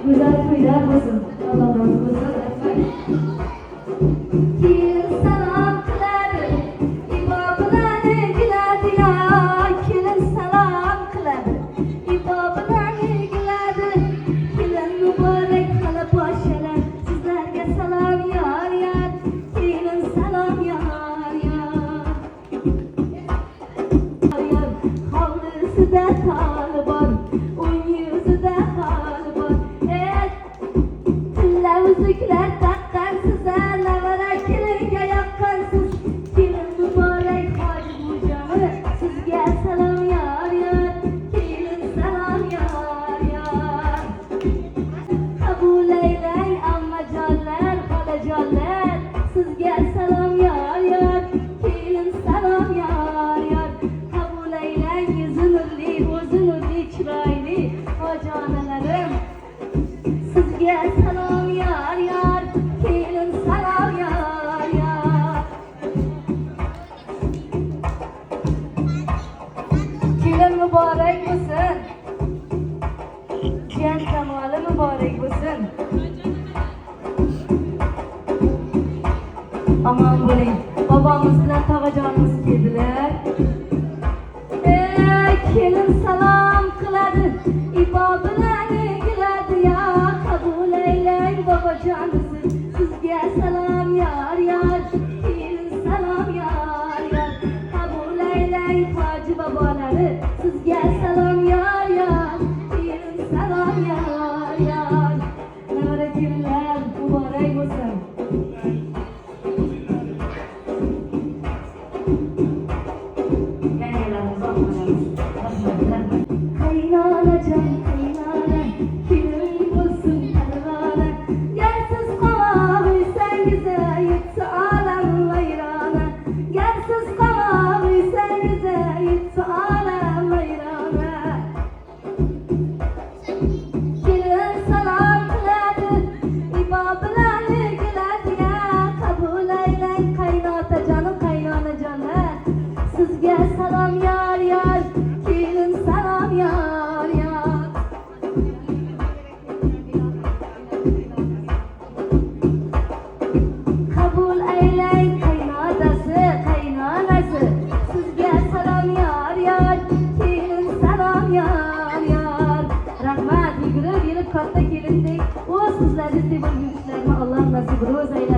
Güzel toylar olsun. Allah razı olsun. Kelin salam kıladi, iboblarni giladi ya. Kelin salam kıladi, iboblarni giladi. Kelin mübarek hala poşalar, sizlarga salam yar yar. Kelin salam yar yar. Yar hovlisida tali bor, o'ng yuzida holi bor. Uzuklar taqqansiz, lavara kelinga yoqqansiz. Kelin muborak hoji bujoni, sizga salom yor yor. Kelin salom yor yor. Qabul aylang ammajonlar, xolajonlar, sizga salom yor yor. Kelin salom yor yor. Qabul aylang yuzi nurli, o'zi nurli, chiroyli ojonalarim, sizga salom yor yor. Kelin salom yor yor. Kelin muborak bo'lsin, jiyan kamoli muborak bo'lsin. Aman bo'ling. Bobomiz bilan tog'ajonimiz keldilar. Kelin salom qiladi, iboblarni giladi ya. Qabul aylang bobojonimiz, sizga salom yor yor. Kelin salom yor yor. Qabul aylang hoji bobolari, sizga salom yor yor. Kelin salom yor yor. Navara kelinlar muborak bo'lsin. Kaynanacan kaynana, kelin bo'lsin parvona. Yersiz qovog'iysangiz yetsa olam vayrona. Yersiz qovog'iysangiz yetsa olam vayrona. Kelin salom qiladi, iboblarni giladi ya. Qabul aylang qaynotajonim, qaynonajonlar, sizga salom yor yor. Kelin salom yor yor. Qabul aylang qaynotasi, qaynonasi, sizga salom yor yor. Kelin salom yor yor. Rahmat, yugurib yelib katta kelindek o'z qizlaringizdek bo'lib yurishlarni Alloh nasib ro'z aylasin.